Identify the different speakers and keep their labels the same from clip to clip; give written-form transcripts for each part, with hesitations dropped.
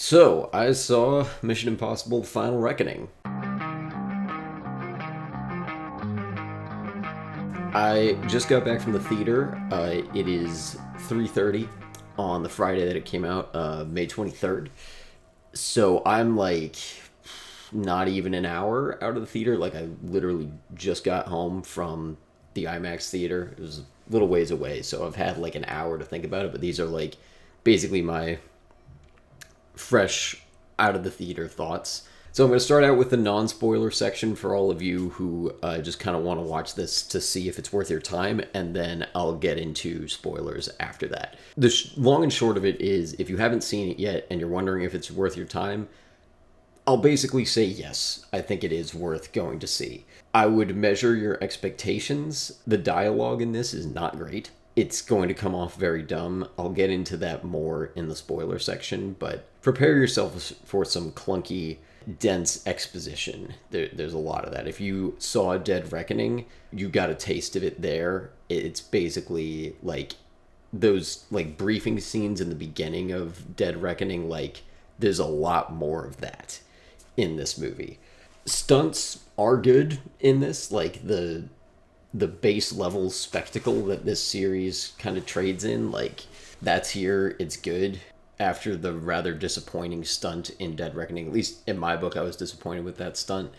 Speaker 1: So, I saw Mission Impossible Final Reckoning. I just got back from the theater. It is 3:30 on the Friday that it came out, May 23rd. So, I'm like not even an hour out of the theater. Like, I literally just got home from the IMAX theater. It was a little ways away, so I've had like an hour to think about it, but these are like basically my fresh out of the theater thoughts. So I'm going to start out with the non-spoiler section for all of you who just kind of want to watch this to see if it's worth your time, and then I'll get into spoilers after that. The long and short of it is, if you haven't seen it yet and you're wondering if it's worth your time, I'll basically say yes, I think it is worth going to see. I would measure your expectations. The dialogue in this is not great. It's going to come off very dumb. I'll get into that more in the spoiler section, but prepare yourself for some clunky, dense exposition. There's a lot of that. If you saw Dead Reckoning, you got a taste of it there. It's basically like those like briefing scenes in the beginning of Dead Reckoning. Like, there's a lot more of that in this movie. Stunts are good in this, like the base level spectacle that this series kind of trades in, like that's here, it's good. After the rather disappointing stunt in Dead Reckoning, at least in my book, I was disappointed with that stunt.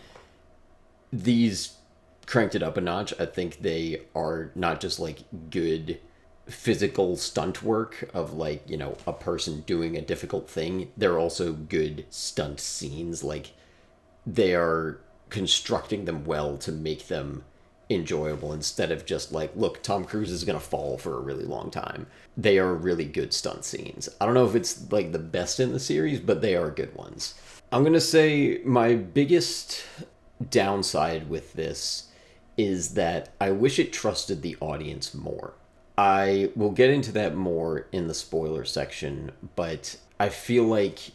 Speaker 1: These cranked it up a notch. I think they are not just like good physical stunt work of like, you know, a person doing a difficult thing. They're also good stunt scenes. Like, they are constructing them well to make them enjoyable instead of just like, look, Tom Cruise is gonna fall for a really long time. They are really good stunt scenes. I don't know if it's like the best in the series, but they are good ones. I'm gonna say my biggest downside with this is that I wish it trusted the audience more. I will get into that more in the spoiler section, but I feel like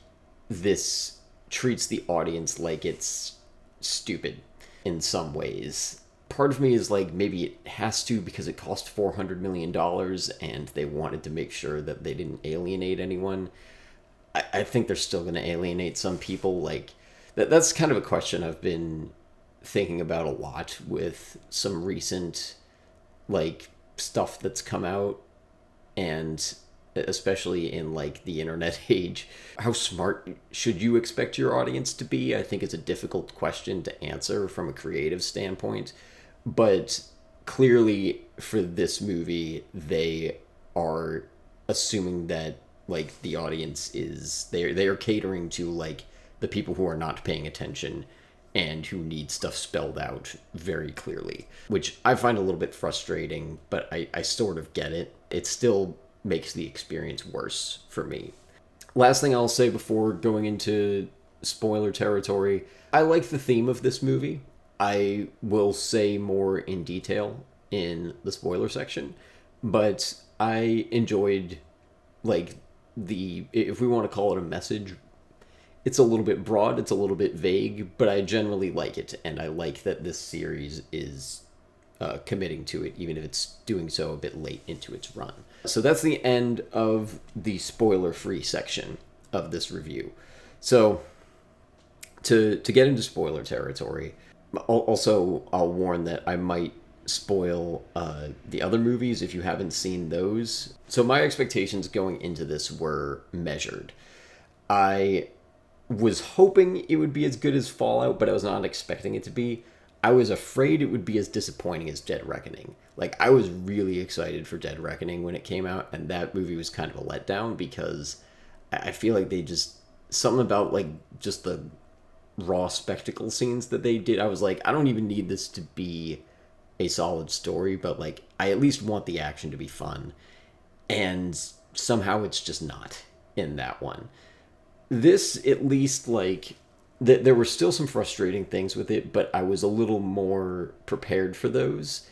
Speaker 1: this treats the audience like it's stupid in some ways. Part of me is like, maybe it has to because it cost $400 million and they wanted to make sure that they didn't alienate anyone. I think they're still going to alienate some people. Like, that's kind of a question I've been thinking about a lot with some recent like stuff that's come out, and especially in like the internet age. How smart should you expect your audience to be? I think it's a difficult question to answer from a creative standpoint, but clearly for this movie they are assuming that like the audience is, they are catering to like the people who are not paying attention and who need stuff spelled out very clearly, which I find a little bit frustrating, but I sort of get it. It still makes the experience worse for me. Last thing I'll say before going into spoiler territory, I like the theme of this movie. I will say more in detail in the spoiler section, but I enjoyed like the, if we want to call it a message, it's a little bit broad, it's a little bit vague, but I generally like it, and I like that this series is committing to it, even if it's doing so a bit late into its run. So that's the end of the spoiler-free section of this review. So to get into spoiler territory, also I'll warn that I might spoil the other movies if you haven't seen those. So my expectations going into this were measured. I was hoping it would be as good as Fallout, but I was not expecting it to be. I was afraid it would be as disappointing as Dead Reckoning. Like, I was really excited for Dead Reckoning when it came out, and that movie was kind of a letdown because I feel like they just, something about like just the raw spectacle scenes that they did, I was like, I don't even need this to be a solid story, but like, I at least want the action to be fun. And somehow it's just not in that one. This, at least, like, there were still some frustrating things with it, but I was a little more prepared for those,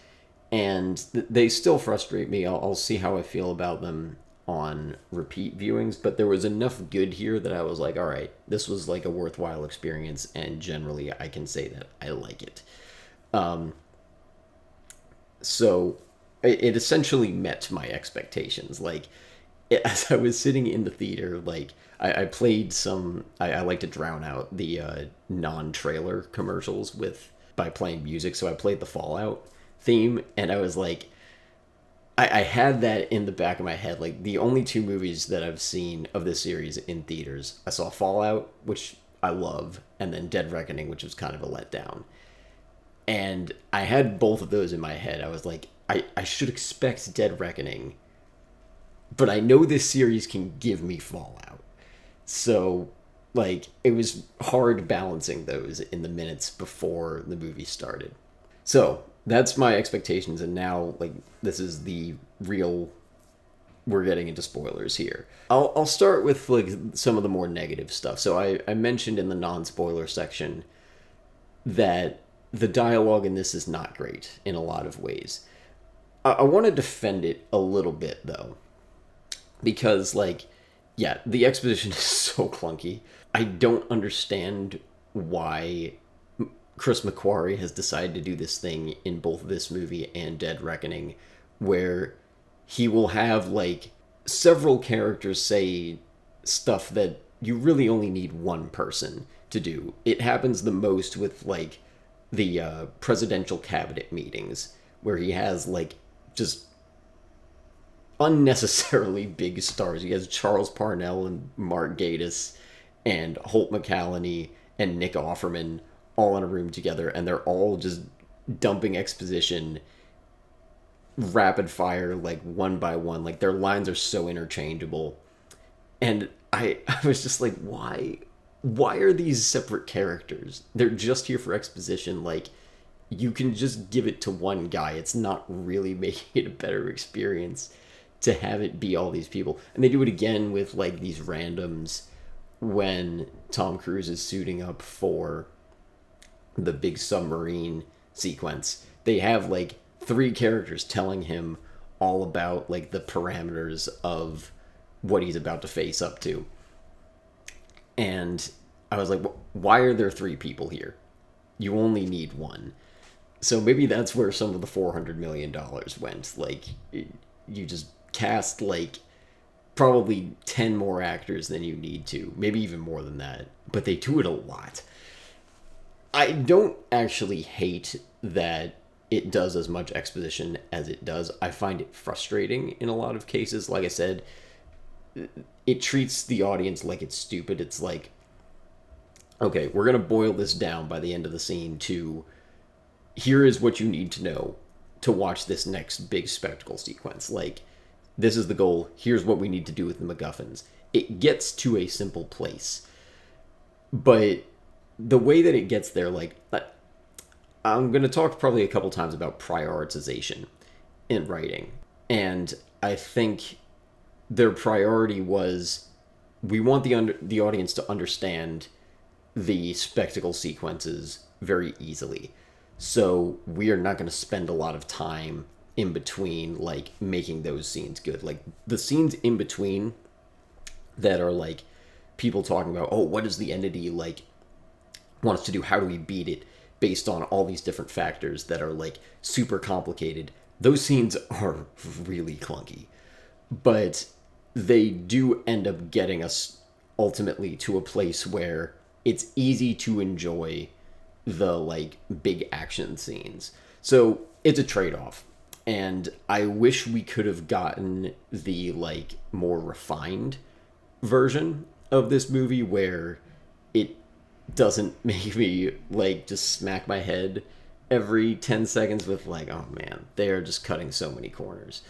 Speaker 1: and they still frustrate me. I'll see how I feel about them on repeat viewings, but there was enough good here that I was like, all right, this was like a worthwhile experience, and generally I can say that I like it. So it essentially met my expectations. Like, as I was sitting in the theater, like I played some. I like to drown out the non-trailer commercials with by playing music, so I played the Fallout theme, and I was like, I had that in the back of my head. Like the only two movies that I've seen of this series in theaters, I saw Fallout, which I love, and then Dead Reckoning, which was kind of a letdown. And I had both of those in my head. I was like, I should expect Dead Reckoning, but I know this series can give me Fallout. So, like, it was hard balancing those in the minutes before the movie started. So, that's my expectations, and now, like, this is the real. We're getting into spoilers here. I'll start with, like, some of the more negative stuff. So, I mentioned in the non spoiler section that the dialogue in this is not great in a lot of ways. I want to defend it a little bit, though, because, like, yeah, the exposition is so clunky. I don't understand why Chris McQuarrie has decided to do this thing in both this movie and Dead Reckoning, where he will have, like, several characters say stuff that you really only need one person to do. It happens the most with, like, the presidential cabinet meetings, where he has, like, just unnecessarily big stars. He has Charles Parnell and Mark Gatiss and Holt McCallany and Nick Offerman all in a room together, and they're all just dumping exposition rapid fire, like, one by one. Like, their lines are so interchangeable. And I was just like, why are these separate characters? They're just here for exposition. Like, you can just give it to one guy. It's not really making it a better experience to have it be all these people. And they do it again with, like, these randoms when Tom Cruise is suiting up for the big submarine sequence. They have, like, three characters telling him all about, like, the parameters of what he's about to face up to. And I was like, why are there three people here? You only need one. So maybe that's where some of the $400 million went. Like, you just cast, like, probably 10 more actors than you need to. Maybe even more than that. But they do it a lot. I don't actually hate that it does as much exposition as it does. I find it frustrating in a lot of cases. Like I said, it treats the audience like it's stupid. It's like, okay, we're going to boil this down by the end of the scene to, here is what you need to know to watch this next big spectacle sequence. Like, this is the goal. Here's what we need to do with the MacGuffins. It gets to a simple place. But the way that it gets there, like, I'm going to talk probably a couple times about prioritization in writing. And I think their priority was, we want the audience to understand the spectacle sequences very easily. So we are not going to spend a lot of time in between, like, making those scenes good. Like, the scenes in between that are, like, people talking about, oh, what does the entity, like, want us to do? How do we beat it? Based on all these different factors that are, like, super complicated. Those scenes are really clunky. But they do end up getting us ultimately to a place where it's easy to enjoy the, like, big action scenes. So it's a trade-off. And I wish we could have gotten the, like, more refined version of this movie where it doesn't make me, like, just smack my head every 10 seconds with, like, oh man, they are just cutting so many corners.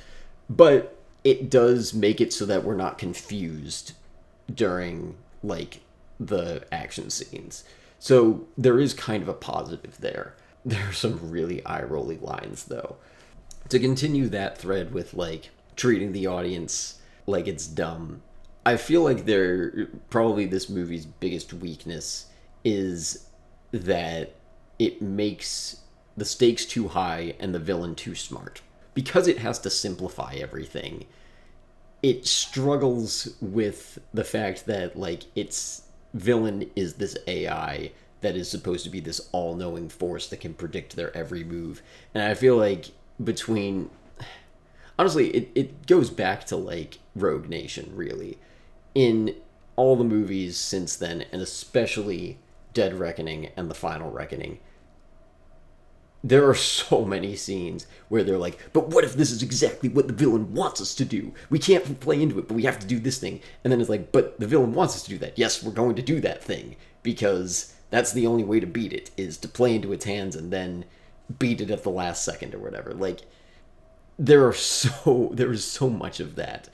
Speaker 1: But it does make it so that we're not confused during, like, the action scenes. So there is kind of a positive there. There are some really eye-rolly lines, though. To continue that thread with, like, treating the audience like it's dumb, I feel like probably this movie's biggest weakness is that it makes the stakes too high and the villain too smart. Because it has to simplify everything, it struggles with the fact that, like, its villain is this AI that is supposed to be this all-knowing force that can predict their every move. And I feel like honestly, it goes back to like Rogue Nation, really. In all the movies since then, and especially Dead Reckoning and The Final Reckoning, there are so many scenes where they're like, but what if this is exactly what the villain wants us to do? We can't play into it, but we have to do this thing. And then it's like, but the villain wants us to do that. Yes, we're going to do that thing, because that's the only way to beat it, is to play into its hands and then beat it at the last second or whatever. Like, there is so much of that.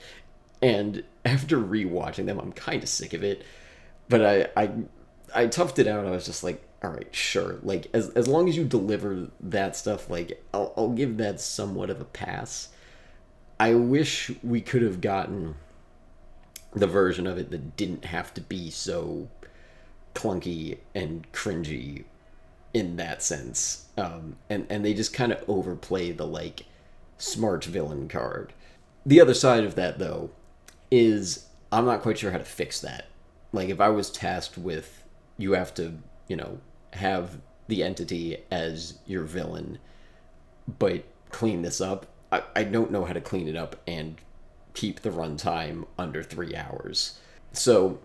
Speaker 1: And after rewatching them, I'm kind of sick of it. But I toughed it out. I was just like, all right, sure. Like, as long as you deliver that stuff, like, I'll give that somewhat of a pass. I wish we could have gotten the version of it that didn't have to be so clunky and cringy in that sense. And they just kind of overplay the, like, smart villain card. The other side of that, though, is I'm not quite sure how to fix that. Like, if I was tasked with, you have to, have the entity as your villain, but clean this up, I don't know how to clean it up and keep the runtime under 3 hours. So,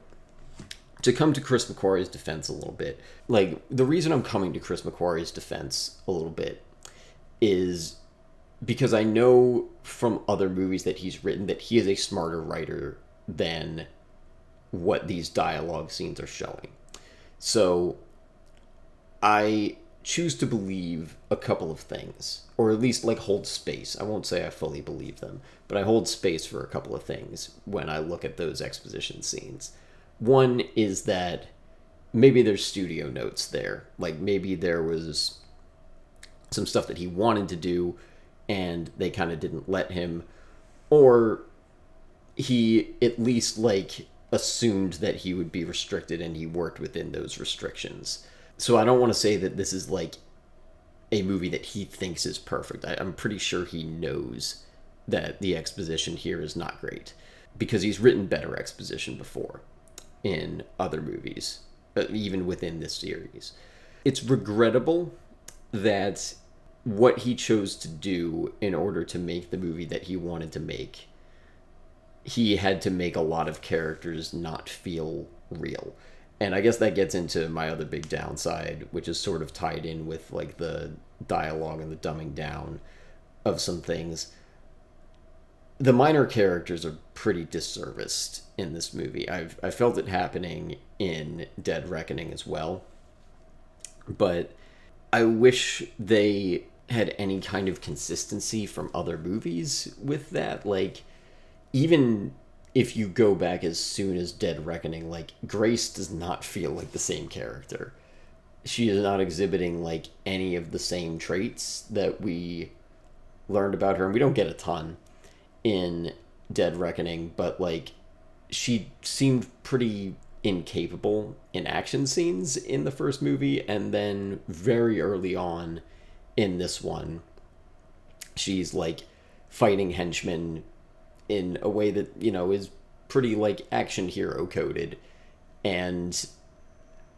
Speaker 1: to come to Chris McQuarrie's defense a little bit, like, the reason I'm coming to Chris McQuarrie's defense a little bit is because I know from other movies that he's written that he is a smarter writer than what these dialogue scenes are showing. So I choose to believe a couple of things, or at least like hold space. I won't say I fully believe them, but I hold space for a couple of things when I look at those exposition scenes. One is that maybe there's studio notes there. Like, maybe there was some stuff that he wanted to do and they kind of didn't let him, or he at least like assumed that he would be restricted and he worked within those restrictions. So I don't want to say that this is like a movie that he thinks is perfect. I'm pretty sure he knows that the exposition here is not great, because he's written better exposition before in other movies, even within this series. It's regrettable that what he chose to do in order to make the movie that he wanted to make, he had to make a lot of characters not feel real. And I guess that gets into my other big downside, which is sort of tied in with like the dialogue and the dumbing down of some things. The minor characters are pretty disserviced in this movie. I felt it happening in Dead Reckoning as well. But I wish they had any kind of consistency from other movies with that. Like, even if you go back as soon as Dead Reckoning, like, Grace does not feel like the same character. She is not exhibiting, like, any of the same traits that we learned about her. And we don't get a ton in Dead Reckoning, but, like, she seemed pretty incapable in action scenes in the first movie, and then very early on in this one, she's, like, fighting henchmen in a way that, is pretty, like, action hero coded, and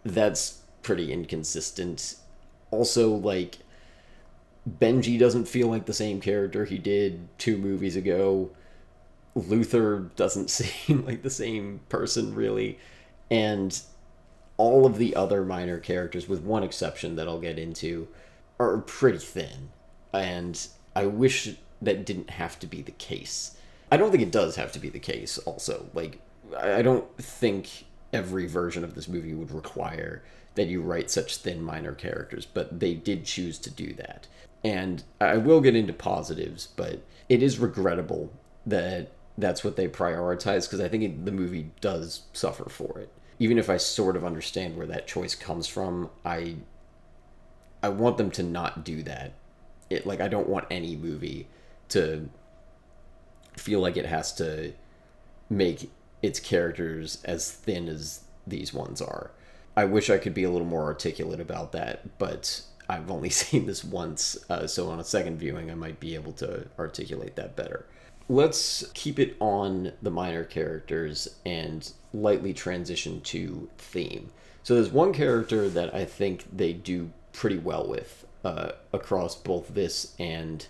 Speaker 1: that's pretty inconsistent. Also, like, Benji doesn't feel like the same character he did 2 movies ago. Luther doesn't seem like the same person, really. And all of the other minor characters, with one exception that I'll get into, are pretty thin. And I wish that didn't have to be the case. I don't think it does have to be the case, also. Like, I don't think every version of this movie would require that you write such thin minor characters, but they did choose to do that. And I will get into positives, but it is regrettable that that's what they prioritize, because I think the movie does suffer for it. Even if I sort of understand where that choice comes from, I want them to not do that. I don't want any movie to feel like it has to make its characters as thin as these ones are. I wish I could be a little more articulate about that, but I've only seen this once, so on a second viewing I might be able to articulate that better. Let's keep it on the minor characters and lightly transition to theme. So there's one character that I think they do pretty well with across both this and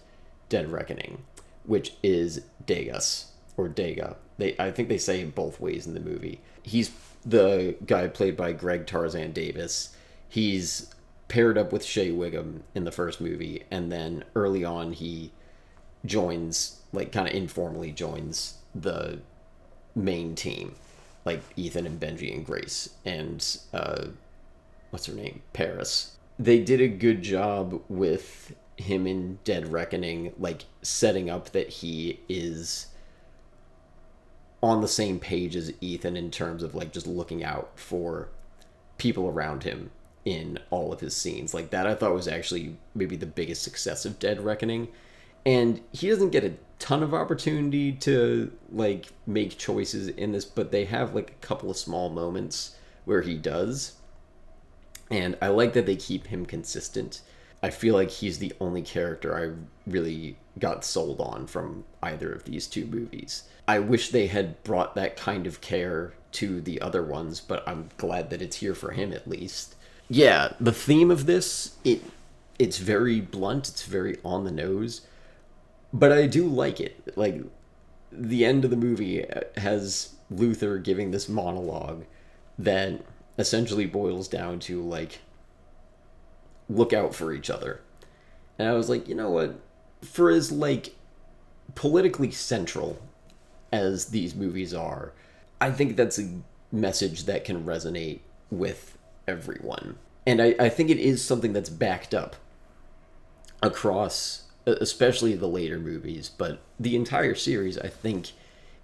Speaker 1: Dead Reckoning, which is Degas, or Dega. I think they say it both ways in the movie. He's the guy played by Greg Tarzan Davis. He's paired up with Shea Wiggum in the first movie, and then early on he joins, like kind of informally joins the main team, like Ethan and Benji and Grace and what's her name, Paris. They did a good job with him in Dead Reckoning, like setting up that he is on the same page as Ethan in terms of like just looking out for people around him in all of his scenes. Like that I thought was actually maybe the biggest success of Dead Reckoning. And he doesn't get a ton of opportunity to like make choices in this, but they have like a couple of small moments where he does. And I like that they keep him consistent. I feel like he's the only character I really got sold on from either of these two movies. I wish they had brought that kind of care to the other ones, but I'm glad that it's here for him at least. Yeah, the theme of this, it's very blunt, it's very on the nose, but I do like it. Like, the end of the movie has Luther giving this monologue that essentially boils down to, like, look out for each other. And I was like, you know what? For as, like, politically central as these movies are, I think that's a message that can resonate with everyone. And I think it is something that's backed up across, especially the later movies, but the entire series, I think,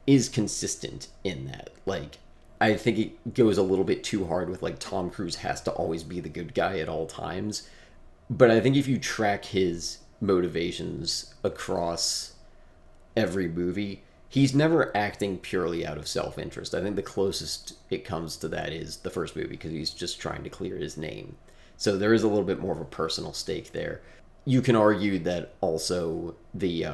Speaker 1: is consistent in that. Like, I think it goes a little bit too hard with, like, Tom Cruise has to always be the good guy at all times. But I think if you track his motivations across every movie, he's never acting purely out of self-interest. I think the closest it comes to that is the first movie, because he's just trying to clear his name. So there is a little bit more of a personal stake there. You can argue that also the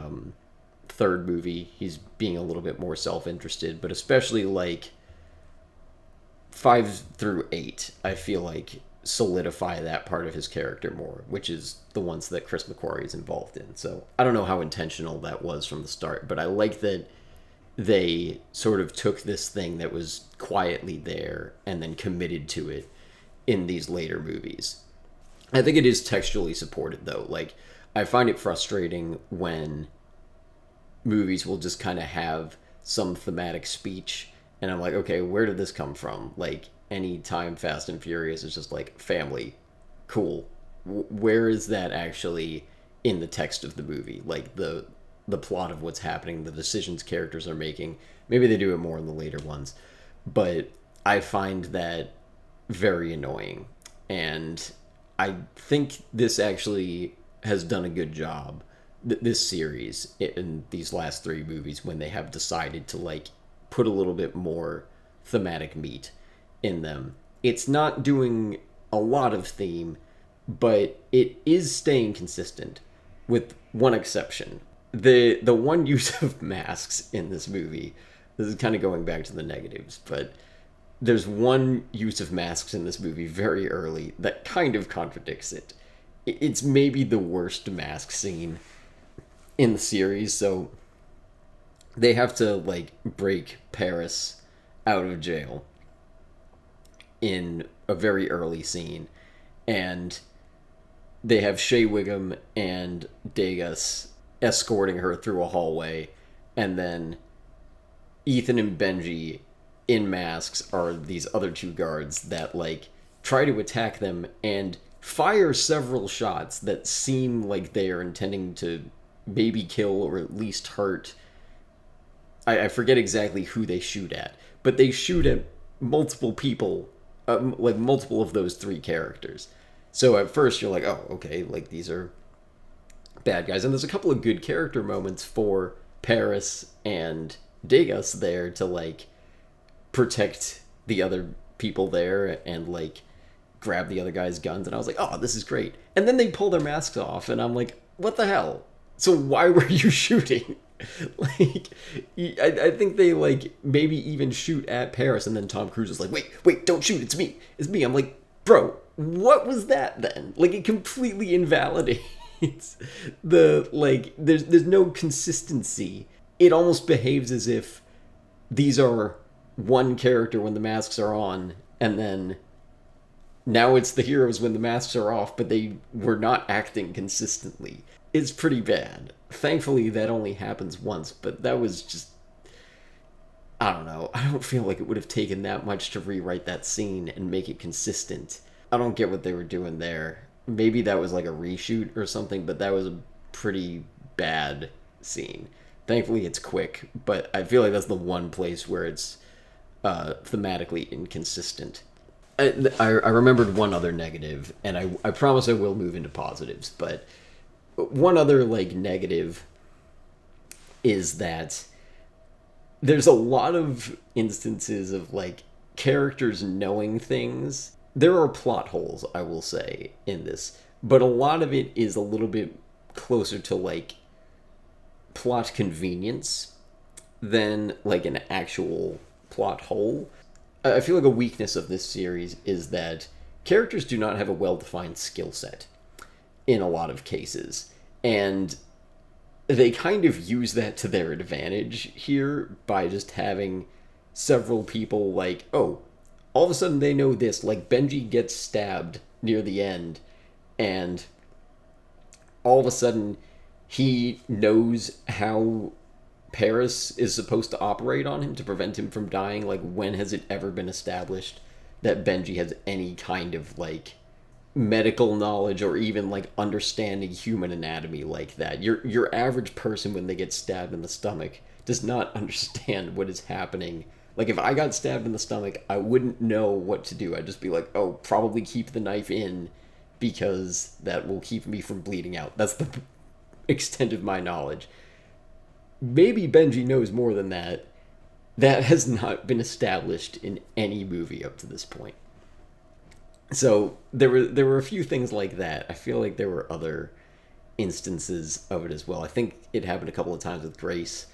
Speaker 1: third movie, he's being a little bit more self-interested, but especially like 5 through 8, I feel like solidify that part of his character more, which is the ones that Chris McQuarrie is involved in. So I don't know how intentional that was from the start, but I like that they sort of took this thing that was quietly there and then committed to it in these later movies. I think it is textually supported, though. Like, I find it frustrating when movies will just kind of have some thematic speech, and I'm like, okay, where did this come from? Like, anytime Fast and Furious is just like, family, cool. Where is that actually in the text of the movie? Like, the plot of what's happening, the decisions characters are making. Maybe they do it more in the later ones, but I find that very annoying. And I think this actually has done a good job, this series, in these last 3 movies, when they have decided to like put a little bit more thematic meat in them. It's not doing a lot of theme, but it is staying consistent, with one exception. The one use of masks in this movie, this is kind of going back to the negatives, but there's one use of masks in this movie very early that kind of contradicts it. It's maybe the worst mask scene in the series. So they have to like break Paris out of jail in a very early scene, and they have Shea Wiggum and Degas escorting her through a hallway, and then Ethan and Benji in masks are these other 2 guards that like try to attack them and fire several shots that seem like they are intending to maybe kill or at least hurt. I forget exactly who they shoot at, but they shoot at multiple people, like multiple of those 3 characters. So at first you're like, oh, okay, like these are bad guys. And there's a couple of good character moments for Paris and Degas there to like protect the other people there and like grab the other guy's guns. And I was like, oh, this is great. And then they pull their masks off and I'm like, what the hell? So why were you shooting? Like, I think they like maybe even shoot at Paris, and then Tom Cruise is like, wait, don't shoot, it's me. I'm like, bro, what was that then? Like, it completely invalidates It's there's no consistency. It almost behaves as if these are one character when the masks are on, and then now it's the heroes when the masks are off, but they were not acting consistently. It's pretty bad. Thankfully, that only happens once, but that was just... I don't know. I don't feel like it would have taken that much to rewrite that scene and make it consistent. I don't get what they were doing there. Maybe that was like a reshoot or something, but that was a pretty bad scene. Thankfully, it's quick, but I feel like that's the one place where it's thematically inconsistent. I remembered one other negative, and I promise I will move into positives, but one other negative is that there's a lot of instances of characters knowing things. There are plot holes, I will say, in this, but a lot of it is a little bit closer to plot convenience than an actual plot hole. I feel like a weakness of this series is that characters do not have a well-defined skill set in a lot of cases, and they kind of use that to their advantage here by just having several people all of a sudden they know this. Benji gets stabbed near the end, and all of a sudden he knows how Paris is supposed to operate on him to prevent him from dying. When has it ever been established that Benji has any kind of medical knowledge or even understanding human anatomy like that? Your average person, when they get stabbed in the stomach, does not understand what is happening. If I got stabbed in the stomach, I wouldn't know what to do. I'd just be oh, probably keep the knife in because that will keep me from bleeding out. That's the extent of my knowledge. Maybe Benji knows more than that. That has not been established in any movie up to this point. So there were a few things like that. I feel like there were other instances of it as well. I think it happened a couple of times with Grace,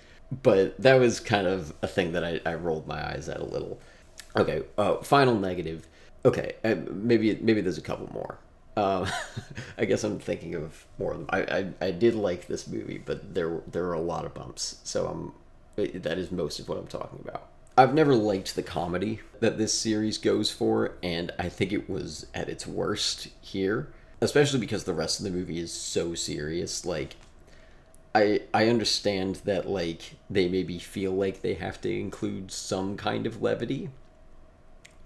Speaker 1: but that was kind of a thing that I rolled my eyes at a little. Okay, final negative. Okay, maybe there's a couple more. I guess I'm thinking of more of them. I did like this movie, but there are a lot of bumps, so that is most of what I'm talking about. I've never liked the comedy that this series goes for, and I think it was at its worst here, especially because the rest of the movie is so serious. I understand that they maybe feel like they have to include some kind of levity,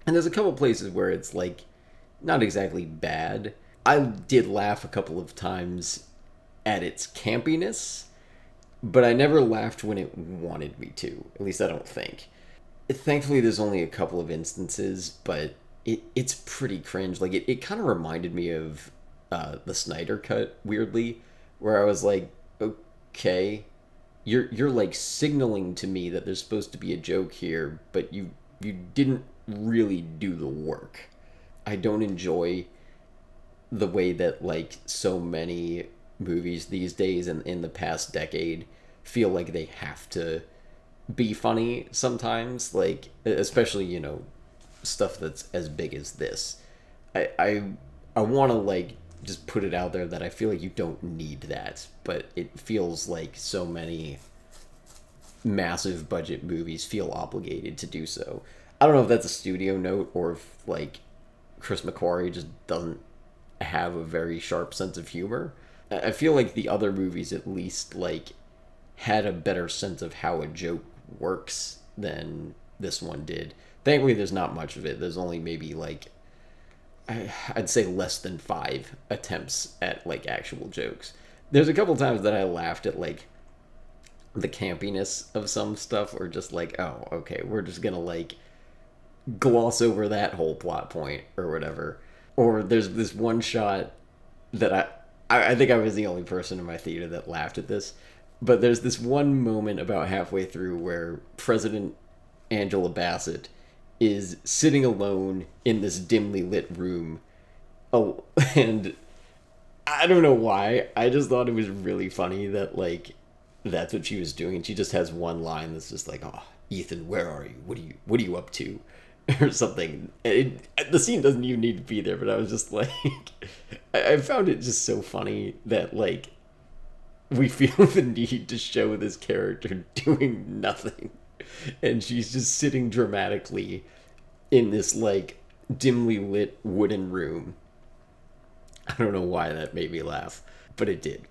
Speaker 1: and there's a couple places where it's not exactly bad. I did laugh a couple of times at its campiness, but I never laughed when it wanted me to. At least I don't think. Thankfully, there's only a couple of instances, but it's pretty cringe. It kind of reminded me of the Snyder Cut, weirdly, where I was okay, you're signaling to me that there's supposed to be a joke here, but you didn't really do the work. I don't enjoy the way that so many movies these days and in the past decade feel like they have to be funny sometimes, especially stuff that's as big as this. I want to just put it out there that I feel like you don't need that, but it feels like so many massive budget movies feel obligated to do so. I don't know if that's a studio note or if Chris McQuarrie just doesn't have a very sharp sense of humor. I feel like the other movies at least had a better sense of how a joke works than this one did. Thankfully, there's not much of it. There's only maybe I'd say less than 5 attempts at actual jokes. There's a couple times that I laughed at the campiness of some stuff, or just oh, okay, we're just gonna gloss over that whole plot point or whatever. Or there's this one shot that I think I was the only person in my theater that laughed at this, but there's this one moment about halfway through where President Angela Bassett is sitting alone in this dimly lit room. Oh, and I don't know why. I just thought it was really funny that that's what she was doing, and she just has one line that's just oh, Ethan, where are you? What are you up to? Or something. The scene doesn't even need to be there, but I was just I found it just so funny that, like, we feel the need to show this character doing nothing. And she's just sitting dramatically in this, like, dimly lit wooden room. I don't know why that made me laugh, but it did.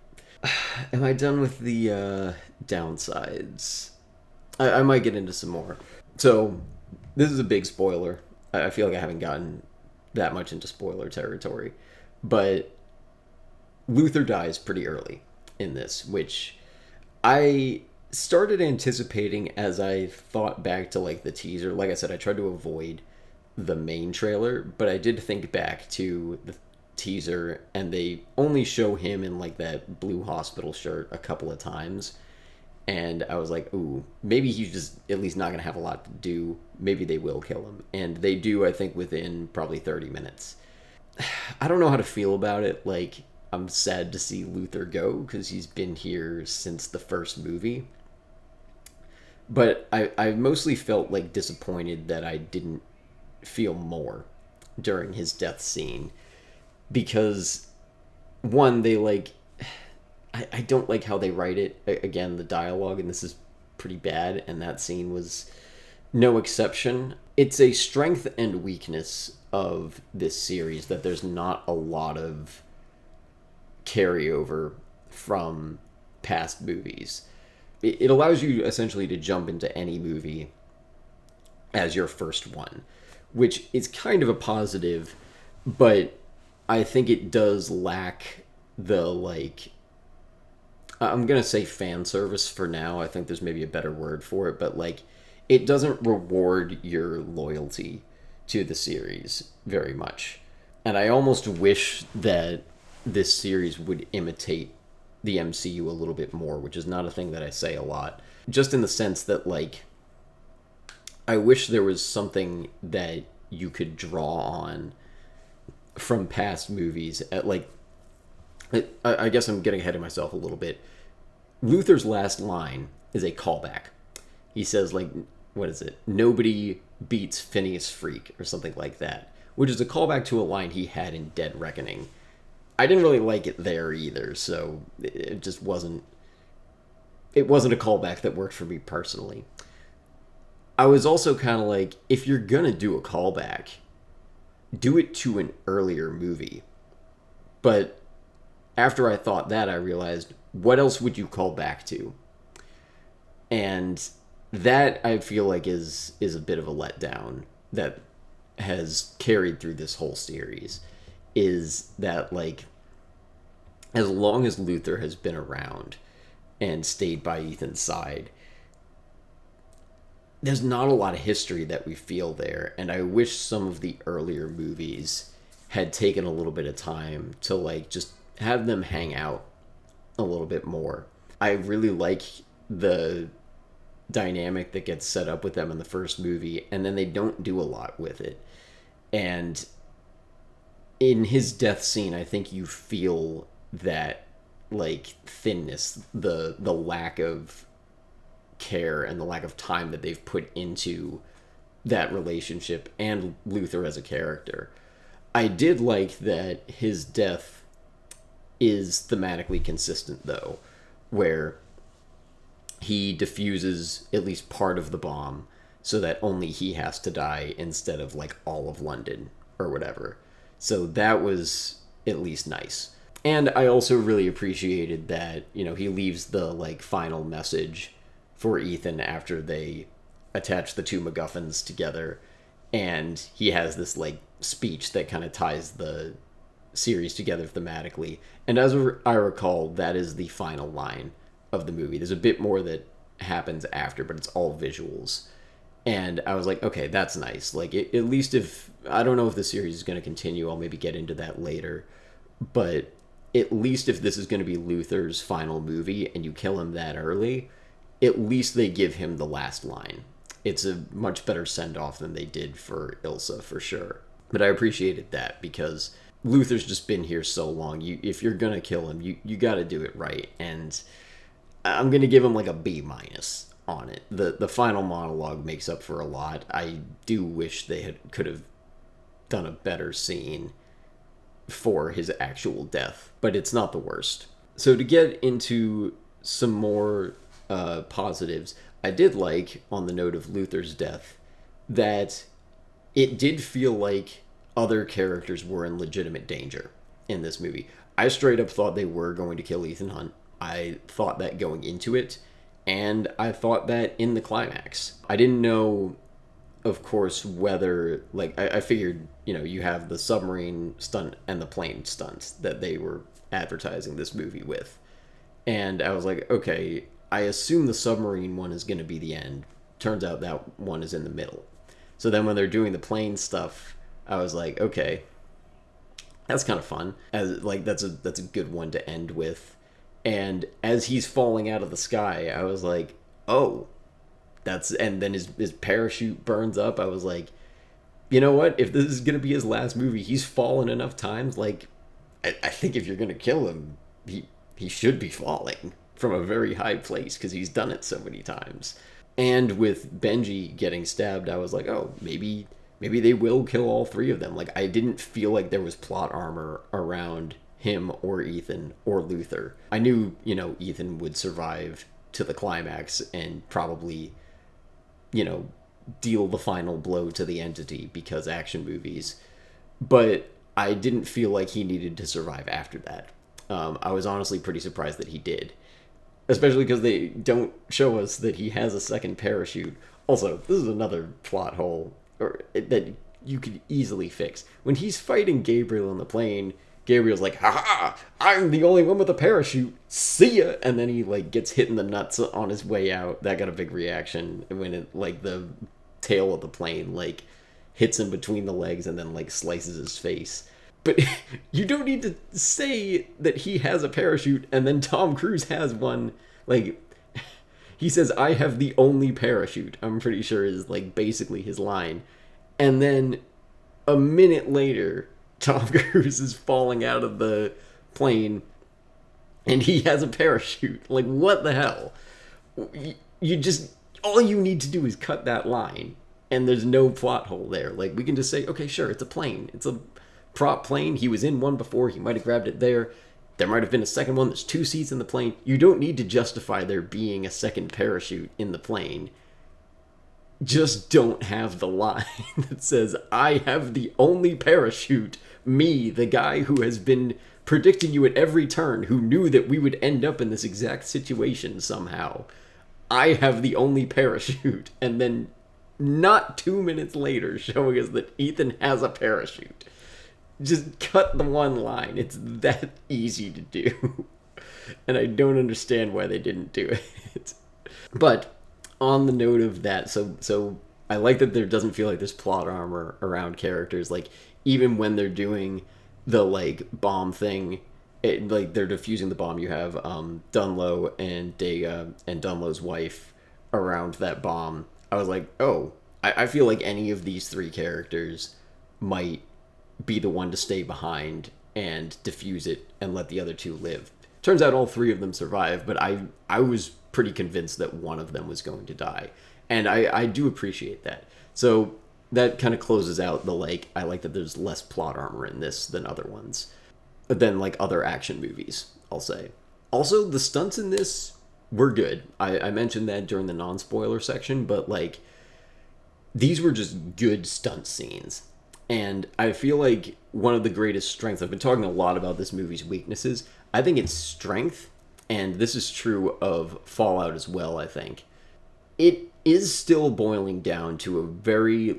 Speaker 1: Am I done with the downsides? I might get into some more. So, this is a big spoiler. I feel like I haven't gotten that much into spoiler territory. But Luther dies pretty early in this, which I started anticipating as I thought back to, like, the teaser. Like I said, I tried to avoid the main trailer, but I did think back to the teaser, and they only show him in, like, that blue hospital shirt a couple of times. And I was like, ooh, maybe he's just at least not going to have a lot to do. Maybe they will kill him. And they do, I think, within probably 30 minutes. I don't know how to feel about it. Like, I'm sad to see Luther go because he's been here since the first movie. But I mostly felt, like, disappointed that I didn't feel more during his death scene. Because, one, they, like... I don't like how they write it. Again, the dialogue, and this is pretty bad, and that scene was no exception. It's a strength and weakness of this series that there's not a lot of carryover from past movies. It allows you essentially to jump into any movie as your first one, which is kind of a positive, but I think it does lack the, like... I'm going to say fan service for now. I think there's maybe a better word for it, but, like, it doesn't reward your loyalty to the series very much. And I almost wish that this series would imitate the MCU a little bit more, which is not a thing that I say a lot. Just in the sense that, like, I wish there was something that you could draw on from past movies. I guess I'm getting ahead of myself a little bit. Luther's last line is a callback. He says, like, what is it? Nobody beats Phineas Freak, or something like that, which is a callback to a line he had in Dead Reckoning. I didn't really like it there either, so it just wasn't... It wasn't a callback that worked for me personally. I was also kind of like, if you're gonna do a callback, do it to an earlier movie. But after I thought that, I realized, what else would you call back to? And that, I feel like, is a bit of a letdown that has carried through this whole series. Is that, like, as long as Luther has been around and stayed by Ethan's side, there's not a lot of history that we feel there. And I wish some of the earlier movies had taken a little bit of time to, like, just have them hang out a little bit more. I really like the dynamic that gets set up with them in the first movie, and then they don't do a lot with it. And in his death scene, I think you feel that, like, thinness, the lack of care and the lack of time that they've put into that relationship and Luther as a character. I did like that his death is thematically consistent, though, where he diffuses at least part of the bomb so that only he has to die instead of, like, all of London or whatever. So that was at least nice. And I also really appreciated that, you know, he leaves the, like, final message for Ethan after they attach the two MacGuffins together, and he has this, like, speech that kind of ties the series together thematically. And as I recall, that is the final line of the movie. There's a bit more that happens after, but it's all visuals. And I was like, okay, that's nice. Like, at least if... I don't know if the series is going to continue. I'll maybe get into that later. But at least if this is going to be Luther's final movie and you kill him that early, at least they give him the last line. It's a much better send-off than they did for Ilsa, for sure. But I appreciated that because Luther's just been here so long. If you're going to kill him, you got to do it right. And I'm going to give him, like, a B- on it. The final monologue makes up for a lot. I do wish they could have done a better scene for his actual death, but it's not the worst. So to get into some more positives, I did like, on the note of Luther's death, that it did feel like other characters were in legitimate danger in this movie. I straight up thought they were going to kill Ethan Hunt. I thought that going into it, and I thought that in the climax. I didn't know, of course, whether, like, I figured, you have the submarine stunt and the plane stunt that they were advertising this movie with. And I was like, okay, I assume the submarine one is going to be the end. Turns out that one is in the middle. So then when they're doing the plane stuff, I was like, okay, that's kind of fun. That's a good one to end with. And as he's falling out of the sky, I was like, oh, and then his parachute burns up. I was like, you know what? If this is going to be his last movie, he's fallen enough times. Like, I think if you're going to kill him, he should be falling from a very high place because he's done it so many times. And with Benji getting stabbed, I was like, oh, maybe they will kill all three of them. Like, I didn't feel like there was plot armor around him or Ethan or Luther. I knew, Ethan would survive to the climax and probably, deal the final blow to the entity because action movies. But I didn't feel like he needed to survive after that. I was honestly pretty surprised that he did. Especially because they don't show us that he has a second parachute. Also, this is another plot hole that you could easily fix. When he's fighting Gabriel in the plane, Gabriel's like, ha, I'm the only one with a parachute. See ya! And then he, gets hit in the nuts on his way out. That got a big reaction when the tail of the plane, hits him between the legs and then, slices his face. But you don't need to say that he has a parachute and then Tom Cruise has one. He says, I have the only parachute, I'm pretty sure is, basically his line. And then a minute later, Tom Cruise is falling out of the plane and he has a parachute. What the hell? All you need to do is cut that line and there's no plot hole there. We can just say, okay, sure, it's a plane. It's a prop plane. He was in one before. He might have grabbed it there. There might have been a second one. There's 2 seats in the plane. You don't need to justify there being a second parachute in the plane. Just don't have the line that says, I have the only parachute. Me, the guy who has been predicting you at every turn, who knew that we would end up in this exact situation somehow. I have the only parachute. And then not 2 minutes later showing us that Ethan has a parachute. Just cut the one line. It's that easy to do. And I don't understand why they didn't do it. But on the note of that, so I like that there doesn't feel like there's plot armor around characters. Even when they're doing the, bomb thing, they're defusing the bomb, you have Dunlow and Dega and Dunlow's wife around that bomb. I was like, oh, I feel like any of these 3 characters might be the one to stay behind and defuse it and let the other 2 live. Turns out all 3 of them survive, but I was pretty convinced that one of them was going to die. And I do appreciate that. So that kind of closes out the, I like that there's less plot armor in this than other ones. Than, other action movies, I'll say. Also, the stunts in this were good. I mentioned that during the non-spoiler section, but, these were just good stunt scenes. And I feel like one of the greatest strengths, I've been talking a lot about this movie's weaknesses, I think it's strength, and this is true of Fallout as well, I think. It is still boiling down to a very,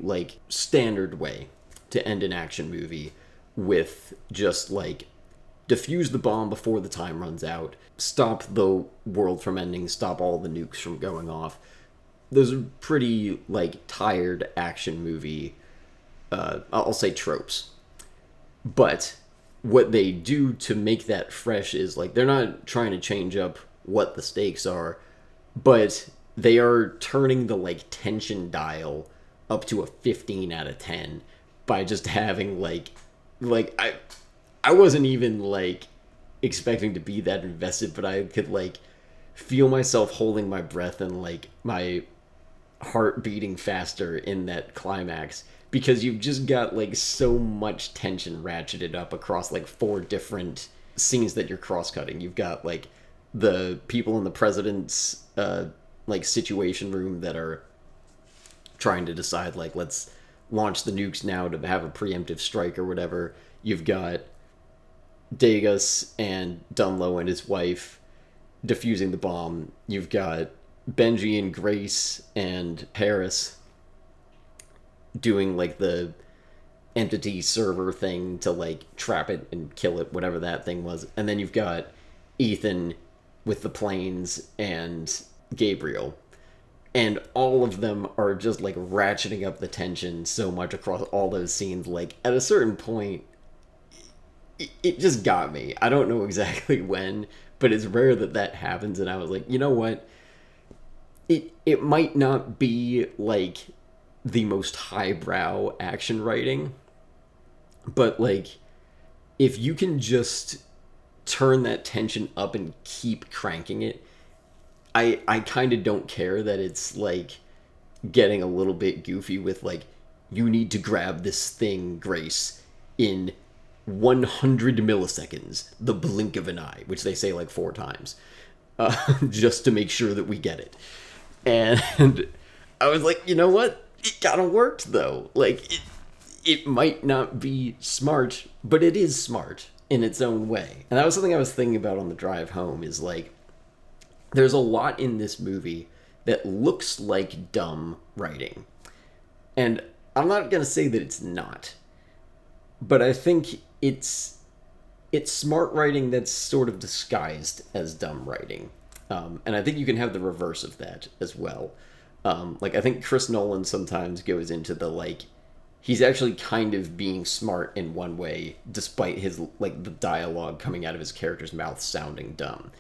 Speaker 1: standard way to end an action movie with just, defuse the bomb before the time runs out, stop the world from ending, stop all the nukes from going off. Those are pretty, tired action movie I'll say tropes. But what they do to make that fresh is, they're not trying to change up what the stakes are, but they are turning the, tension dial up to a 15 out of 10 by just having, I wasn't even, expecting to be that invested, but I could, feel myself holding my breath and, my heart beating faster in that climax because you've just got like so much tension ratcheted up across like 4 different scenes that you're cross-cutting. You've got like the people in the president's like situation room that are trying to decide like, let's launch the nukes now to have a preemptive strike or whatever. You've got Degas and Dunlow and his wife defusing the bomb. You've got Benji and Grace and Harris doing like the entity server thing to like trap it and kill it, whatever that thing was. And then you've got Ethan with the planes and Gabriel. And all of them are just like ratcheting up the tension so much across all those scenes. Like at a certain point, it just got me. I don't know exactly when, but it's rare that that happens. And I was like, you know what? It might not be like the most highbrow action writing, but like if you can just turn that tension up and keep cranking it, I kind of don't care that it's like getting a little bit goofy with like, you need to grab this thing, Grace, in 100 milliseconds, the blink of an eye, which they say like 4 times, just to make sure that we get it. And I was like, you know what? It kind of worked though. Like it might not be smart, but it is smart in its own way. And that was something I was thinking about on the drive home, is like, there's a lot in this movie that looks like dumb writing. And I'm not going to say that it's not, but I think it's smart writing that's sort of disguised as dumb writing. And I think you can have the reverse of that as well. Like, I think Chris Nolan sometimes goes into the, like, he's actually kind of being smart in one way, despite his, like, the dialogue coming out of his character's mouth sounding dumb.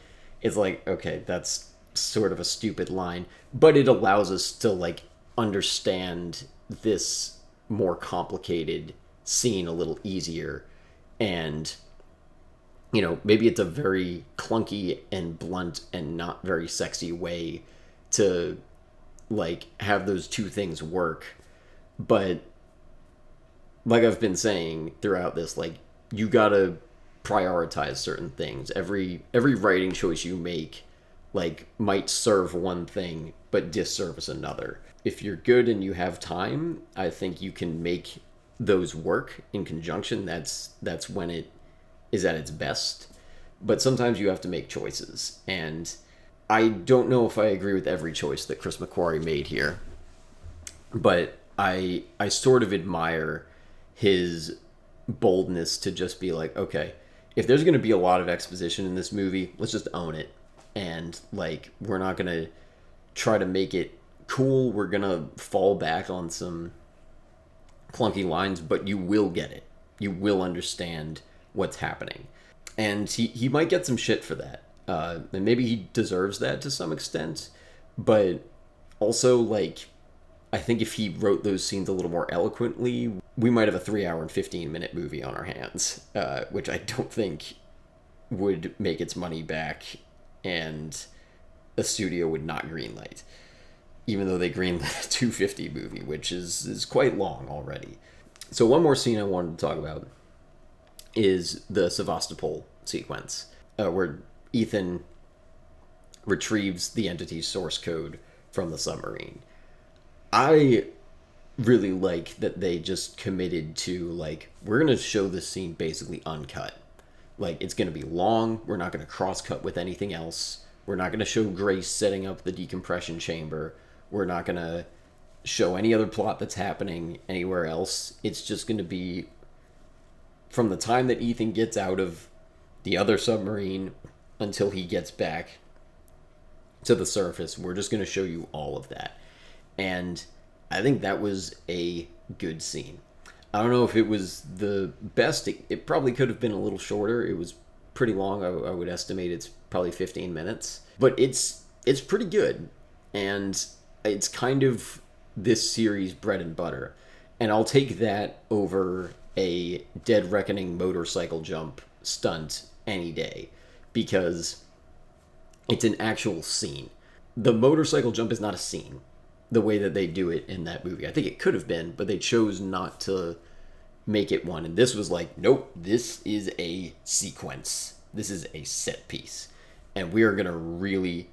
Speaker 1: It's like, okay, that's sort of a stupid line, but it allows us to, like, understand this more complicated scene a little easier. And, you know, maybe it's a very clunky and blunt and not very sexy way to, like, have those two things work. But, like I've been saying throughout this, like, you gotta prioritize certain things. Every writing choice you make, like, might serve one thing but disservice another. If you're good and you have time, I think you can make those work in conjunction. That's when it is at its best. But sometimes you have to make choices, and I don't know if I agree with every choice that Chris McQuarrie made here, but I sort of admire his boldness to just be like, okay, if there's going to be a lot of exposition in this movie, let's just own it. And, like, we're not going to try to make it cool. We're going to fall back on some clunky lines, but you will get it. You will understand what's happening. And he might get some shit for that. And maybe he deserves that to some extent. But also, like, I think if he wrote those scenes a little more eloquently, we might have a 3-hour and 15-minute movie on our hands, which I don't think would make its money back, and a studio would not greenlight, even though they greenlit a 250 movie, which is quite long already. So one more scene I wanted to talk about is the Sevastopol sequence, where Ethan retrieves the entity's source code from the submarine. I really like that they just committed to, like, we're going to show this scene basically uncut. Like, it's going to be long. We're not going to cross-cut with anything else. We're not going to show Grace setting up the decompression chamber. We're not going to show any other plot that's happening anywhere else. It's just going to be from the time that Ethan gets out of the other submarine until he gets back to the surface. We're just going to show you all of that. And I think that was a good scene. I don't know if it was the best. It probably could have been a little shorter. It was pretty long. I would estimate it's probably 15 minutes. But it's pretty good. And it's kind of this series' bread and butter. And I'll take that over a Dead Reckoning motorcycle jump stunt any day, because it's an actual scene. The motorcycle jump is not a scene. the way that they do it in that movie. I think it could have been, but they chose not to make it one. And this was like, nope, this is a sequence. This is a set piece. And we are going to really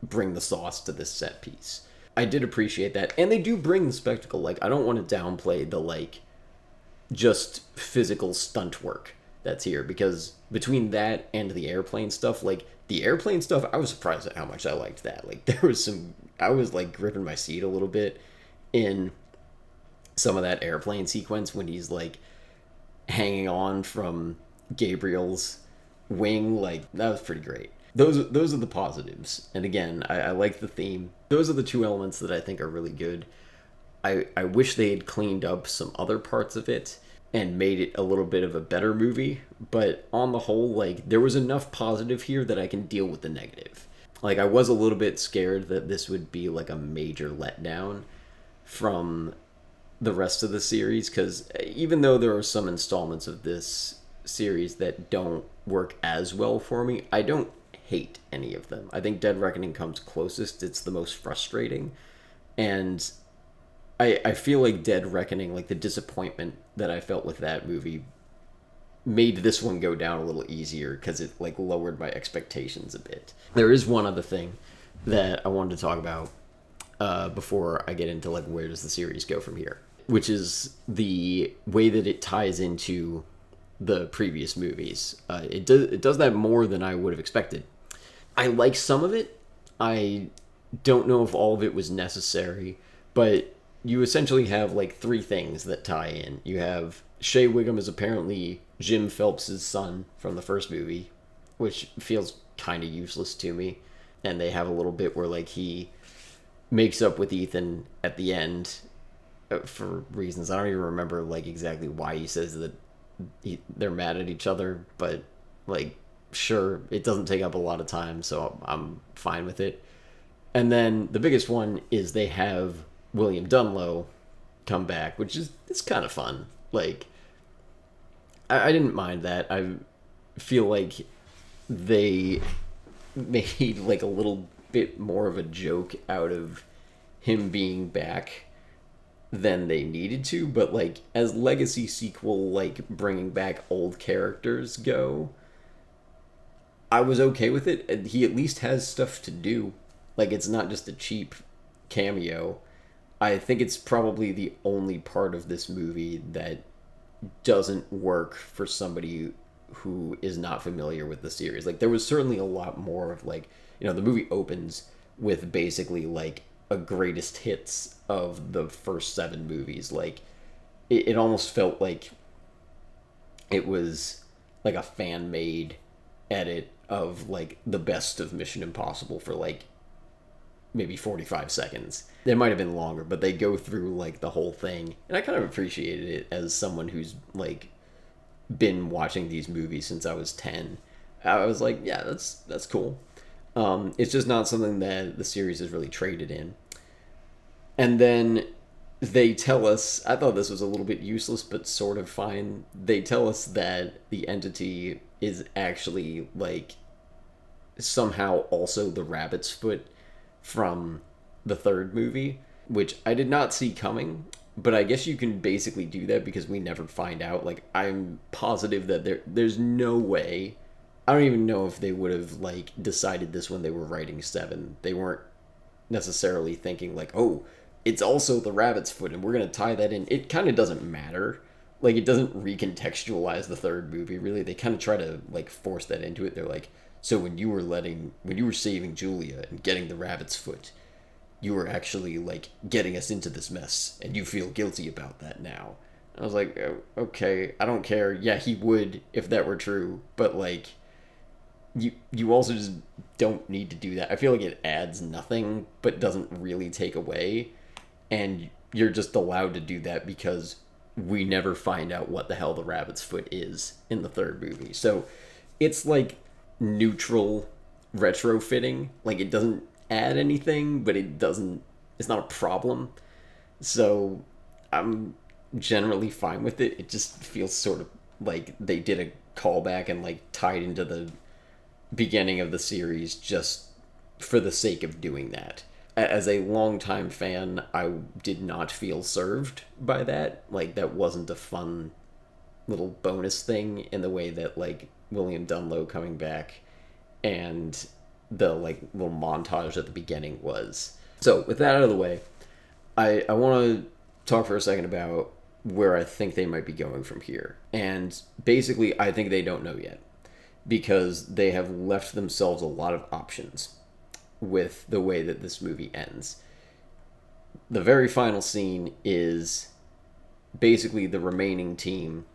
Speaker 1: bring the sauce to this set piece. I did appreciate that. And they do bring the spectacle. Like, I don't want to downplay the, like, just physical stunt work that's here. Because between that and the airplane stuff, like, the airplane stuff, I was surprised at how much I liked that. Like, there was some... I was, like, gripping my seat a little bit in some of that airplane sequence when he's, like, hanging on from Gabriel's wing. Like, that was pretty great. Those are the positives. And again, I like the theme. Those are the two elements that I think are really good. I wish they had cleaned up some other parts of it and made it a little bit of a better movie. But on the whole, like, there was enough positive here that I can deal with the negative. Like, I was a little bit scared that this would be, like, a major letdown from the rest of the series. Because even though there are some installments of this series that don't work as well for me, I don't hate any of them. I think Dead Reckoning comes closest. It's the most frustrating. And I feel like Dead Reckoning, like the disappointment that I felt with that movie, made this one go down a little easier because it like lowered my expectations a bit. There is one other thing that I wanted to talk about before I get into like where does the series go from here, which is the way that it ties into the previous movies. It does that more than I would have expected. I like some of it. I don't know if all of it was necessary, but you essentially have like three things that tie in. You have Shea Wiggum is apparently Jim Phelps' son from the first movie, which feels kind of useless to me. And they have a little bit where like he makes up with Ethan at the end for reasons. I don't even remember like exactly why he says that they're mad at each other, but like, sure, it doesn't take up a lot of time, so I'm fine with it. And then the biggest one is they have William Dunlow come back, which is it's kind of fun. Like, I didn't mind that. I feel like they made like a little bit more of a joke out of him being back than they needed to, but like as legacy sequel, like bringing back old characters go, I was okay with it. He at least has stuff to do. Like, it's not just a cheap cameo. I think it's probably the only part of this movie that doesn't work for somebody who is not familiar with the series. Like, there was certainly a lot more of, like, you know, the movie opens with basically, like, a greatest hits of the first 7 movies. Like, it almost felt like it was, like, a fan-made edit of, like, the best of Mission Impossible for, like, maybe 45 seconds. It might have been longer, but they go through, like, the whole thing. And I kind of appreciated it as someone who's, like, been watching these movies since I was 10. I was like, yeah, that's cool. It's just not something that the series has really traded in. And then they tell us, I thought this was a little bit useless, but sort of fine. They tell us that the entity is actually, like, somehow also the rabbit's foot from the third movie, which I did not see coming, but I guess you can basically do that because we never find out. Like, I'm positive that there's no way, I don't even know if they would have, like, decided this when they were writing 7. They weren't necessarily thinking, like, oh, it's also the rabbit's foot and we're going to tie that in. It kind of doesn't matter. Like, it doesn't recontextualize the third movie, really. They kind of try to, like, force that into it. They're like, so when you were saving Julia and getting the rabbit's foot, you were actually, like, getting us into this mess, and you feel guilty about that now. I was like, oh, okay, I don't care. Yeah, he would if that were true, but, like, you also just don't need to do that. I feel like it adds nothing, but doesn't really take away, and you're just allowed to do that because we never find out what the hell the rabbit's foot is in the third movie. So it's, like, neutral retrofitting. Like, it doesn't add anything, but it's not a problem. So I'm generally fine with it. It just feels sort of like they did a callback and, like, tied into the beginning of the series just for the sake of doing that. as a longtime fan, I did not feel served by that. Like, that wasn't a fun little bonus thing in the way that, like, William Dunlow coming back and the, like, little montage at the beginning was. So, with that out of the way, I want to talk for a second about where I think they might be going from here. And basically, I think they don't know yet, because they have left themselves a lot of options with the way that this movie ends. The very final scene is basically the remaining team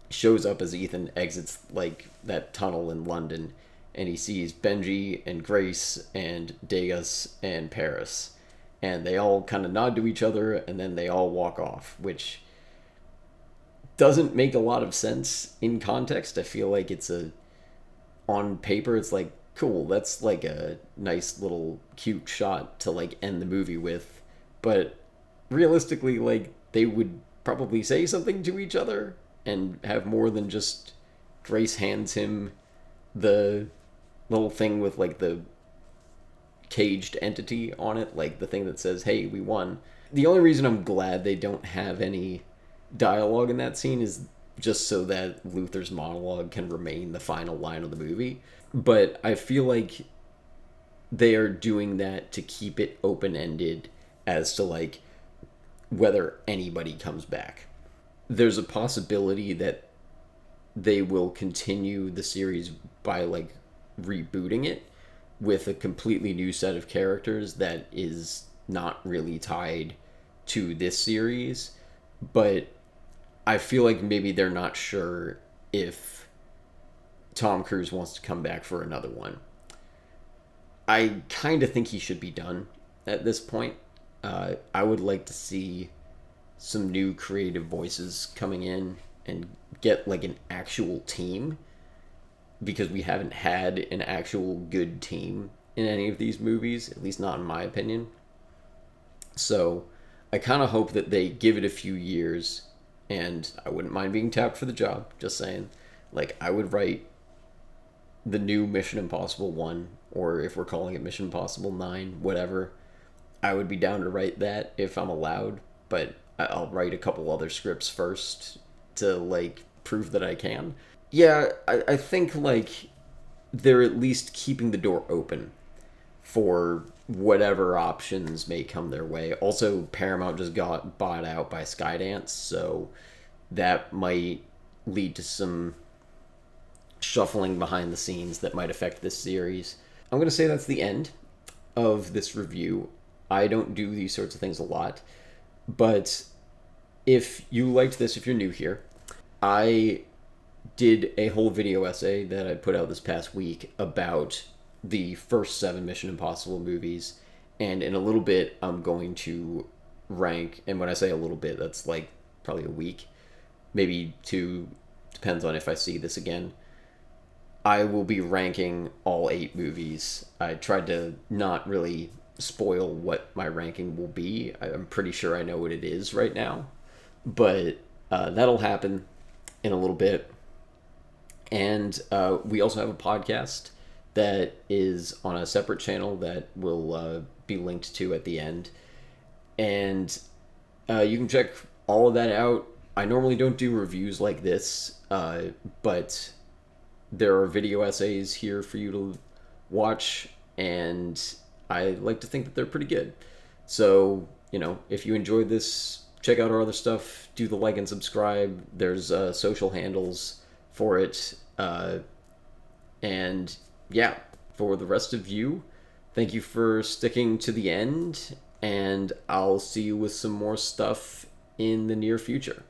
Speaker 1: shows up as Ethan exits, like, that tunnel in London, and he sees Benji and Grace and Degas and Paris, and they all kind of nod to each other, and then they all walk off, which doesn't make a lot of sense in context. I feel like on paper, it's like, cool, that's like a nice little cute shot to, like, end the movie with, but realistically, like, they would probably say something to each other and have more than just Grace hands him the little thing with, like, the caged entity on it, like the thing that says, hey, we won. The only reason I'm glad they don't have any dialogue in that scene is just so that Luther's monologue can remain the final line of the movie. But I feel like they are doing that to keep it open-ended as to, like, whether anybody comes back. There's a possibility that they will continue the series by, like, rebooting it with a completely new set of characters that is not really tied to this series. But I feel like maybe they're not sure if Tom Cruise wants to come back for another one. I kind of think he should be done at this point. I would like to see some new creative voices coming in and get, like, an actual team, because we haven't had an actual good team in any of these movies, at least not in my opinion. So I kind of hope that they give it a few years, and I wouldn't mind being tapped for the job, just saying. Like, I would write the new Mission Impossible 1, or if we're calling it Mission Impossible 9, whatever, I would be down to write that if I'm allowed, but I'll write a couple other scripts first to, like, prove that I can. Yeah, I think, like, they're at least keeping the door open for whatever options may come their way. Also, Paramount just got bought out by Skydance, so that might lead to some shuffling behind the scenes that might affect this series. I'm going to say that's the end of this review. I don't do these sorts of things a lot, but if you liked this, if you're new here, I did a whole video essay that I put out this past week about the first 7 Mission Impossible movies, and in a little bit I'm going to rank, and when I say a little bit, that's like probably a week, maybe 2, depends on if I see this again. I will be ranking all 8 movies. I tried to not really spoil what my ranking will be. I'm pretty sure I know what it is right now, but that'll happen in a little bit. And we also have a podcast that is on a separate channel that will be linked to at the end. And you can check all of that out. I normally don't do reviews like this, but there are video essays here for you to watch, and I like to think that they're pretty good. So, if you enjoyed this, check out our other stuff. Do the like and subscribe. There's social handles for it. And yeah, for the rest of you, thank you for sticking to the end, and I'll see you with some more stuff in the near future.